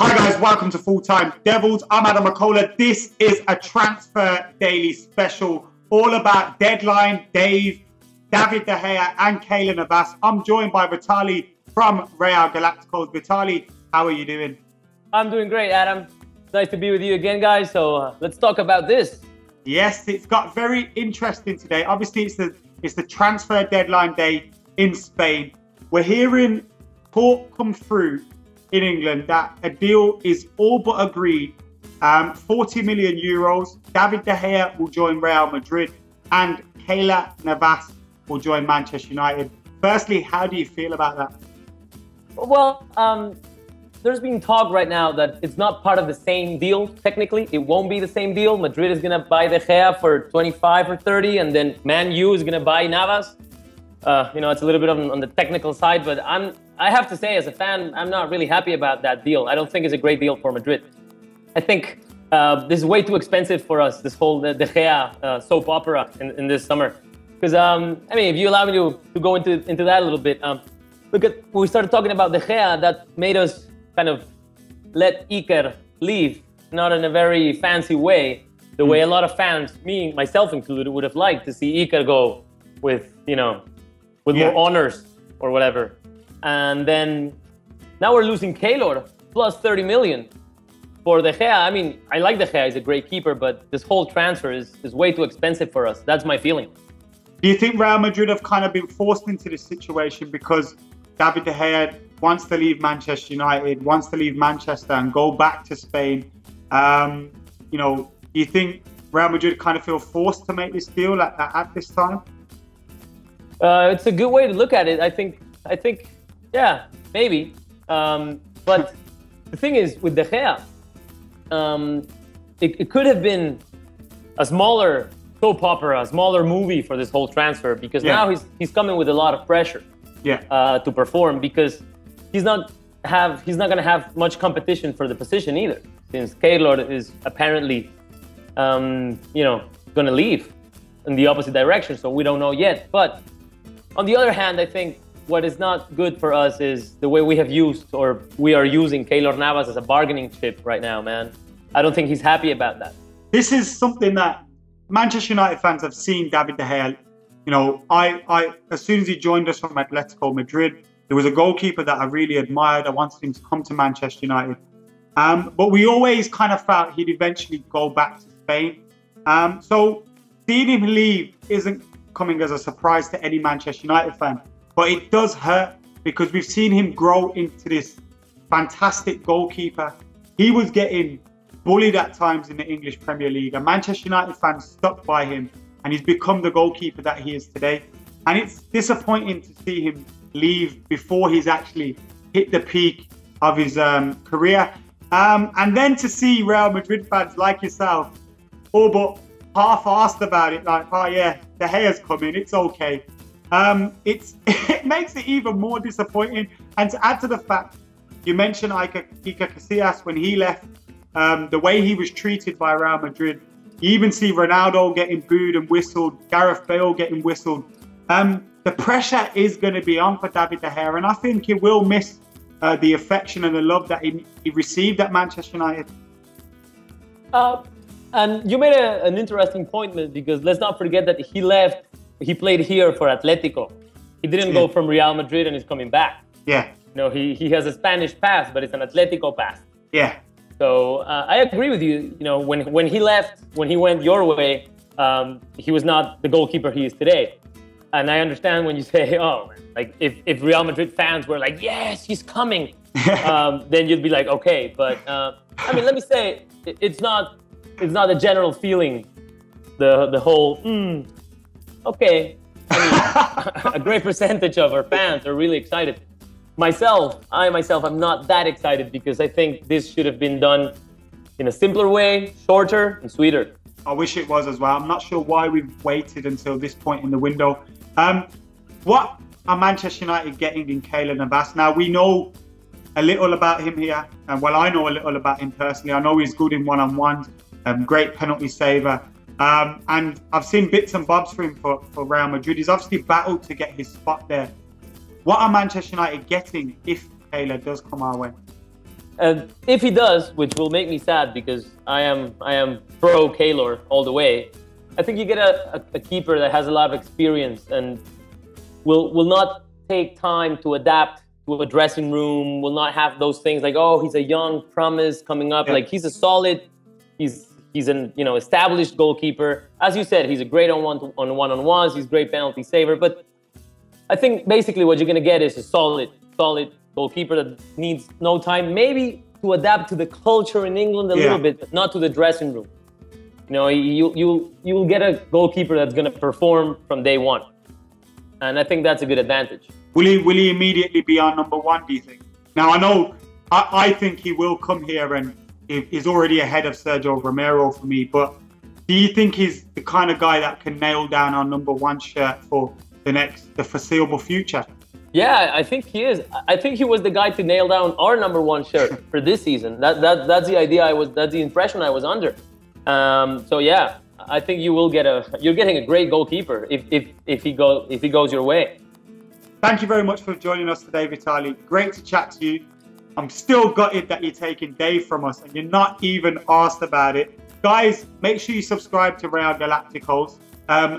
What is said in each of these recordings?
Hi guys, welcome to Full Time Devils. I'm Adam McCullough. This is a Transfer Daily special all about deadline, David De Gea and Keylor Navas. I'm joined by Vitali from Real Galacticos. Vitali, how are you doing? I'm doing great, Adam. Nice to be with you again, guys. So let's talk about this. Yes, it's got very interesting today. Obviously, it's the transfer deadline day in Spain. We're hearing talk come through in England that a deal is all but agreed. 40 million euros. David De Gea will join Real Madrid and Keylor Navas will join Manchester United. Firstly, how do you feel about that? Well, there's been talk right now that it's not part of the same deal. Technically, it won't be the same deal. Madrid is going to buy De Gea for 25 or 30, and then Man U is going to buy Navas. It's a little bit on the technical side, but I have to say, as a fan, I'm not really happy about that deal. I don't think it's a great deal for Madrid. I think this is way too expensive for us, this whole De Gea soap opera in this summer. Because, if you allow me to go into that a little bit, look at when we started talking about De Gea, that made us kind of let Iker leave, not in a very fancy way, the way a lot of fans, me, myself included, would have liked to see Iker go with, more honors or whatever. And then now we're losing Keylor plus 30 million for De Gea. I mean, I like De Gea, he's a great keeper, but this whole transfer is way too expensive for us. That's my feeling. Do you think Real Madrid have kind of been forced into this situation because David De Gea wants to leave Manchester United, wants to leave Manchester and go back to Spain? Do you think Real Madrid kind of feel forced to make this deal at this time? It's a good way to look at it. I think, yeah, maybe. But the thing is, with De Gea, it could have been a smaller soap opera, a smaller movie for this whole transfer, because now he's coming with a lot of pressure to perform, because he's not going to have much competition for the position either, since Keylor is apparently, going to leave in the opposite direction. So we don't know yet. But on the other hand, I think what is not good for us is the way we are using Keylor Navas as a bargaining chip right now, man. I don't think he's happy about that. This is something that Manchester United fans have seen David De Gea. I as soon as he joined us from Atletico Madrid, there was a goalkeeper that I really admired. I wanted him to come to Manchester United. But we always kind of felt he'd eventually go back to Spain. So seeing him leave isn't coming as a surprise to any Manchester United fan. But it does hurt because we've seen him grow into this fantastic goalkeeper. He was getting bullied at times in the English Premier League, and Manchester United fans stuck by him, and he's become the goalkeeper that he is today. And it's disappointing to see him leave before he's actually hit the peak of his career. And then to see Real Madrid fans like yourself all but half-assed about it, like, oh yeah, De Gea's coming, it's okay. It makes it even more disappointing. And to add to the fact, you mentioned Iker Casillas when he left, the way he was treated by Real Madrid. You even see Ronaldo getting booed and whistled, Gareth Bale getting whistled. The pressure is going to be on for David De Gea, and I think he will miss the affection and the love that he received at Manchester United. And you made an interesting point, because let's not forget that he played here for Atletico. He didn't go from Real Madrid and he's coming back. Yeah. He has a Spanish past, but it's an Atletico past. Yeah. So I agree with you. When he left, when he went your way, he was not the goalkeeper he is today. And I understand when you say, oh, like if Real Madrid fans were like, yes, he's coming, then you'd be like, okay. But let me say, it's not a general feeling. The whole, okay. A great percentage of our fans are really excited. I myself, I'm not that excited, because I think this should have been done in a simpler way, shorter and sweeter. I wish it was as well. I'm not sure why we've waited until this point in the window. What are Manchester United getting in Keylor Navas? Now, we know a little about him here. And I know a little about him personally. I know he's good in one-on-ones, great penalty saver. And I've seen bits and bobs for him for Real Madrid. He's obviously battled to get his spot there. What are Manchester United getting if Keylor does come our way? And if he does, which will make me sad because I am pro Keylor all the way, I think you get a keeper that has a lot of experience and will not take time to adapt to a dressing room, will not have those things like, oh, he's a young promise coming up. Yeah. Like he's a solid, he's an established goalkeeper. As you said, he's a great on one-on-ones, he's a great penalty saver. But I think basically what you're gonna get is a solid goalkeeper that needs no time, maybe to adapt to the culture in England a little bit, but not to the dressing room. You will get a goalkeeper that's gonna perform from day one. And I think that's a good advantage. Will he immediately be our number one, do you think? Now, I think he will come here and is already ahead of Sergio Romero for me, but do you think he's the kind of guy that can nail down our number one shirt for the foreseeable future? Yeah, I think he is. I think he was the guy to nail down our number one shirt for this season. That's the idea that's the impression I was under. So yeah, I think you're getting a great goalkeeper if he goes your way. Thank you very much for joining us today, Vitaly. Great to chat to you. I'm still gutted that you're taking Dave from us and you're not even asked about it. Guys, make sure you subscribe to Real Galacticos.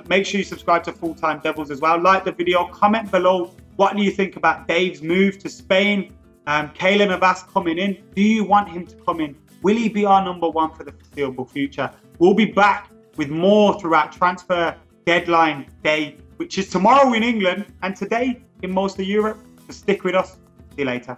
Make sure you subscribe to Full Time Devils as well. Like the video, comment below. What do you think about Dave's move to Spain? Keylor Navas coming in. Do you want him to come in? Will he be our number one for the foreseeable future? We'll be back with more throughout transfer deadline day, which is tomorrow in England and today in most of Europe. So stick with us. See you later.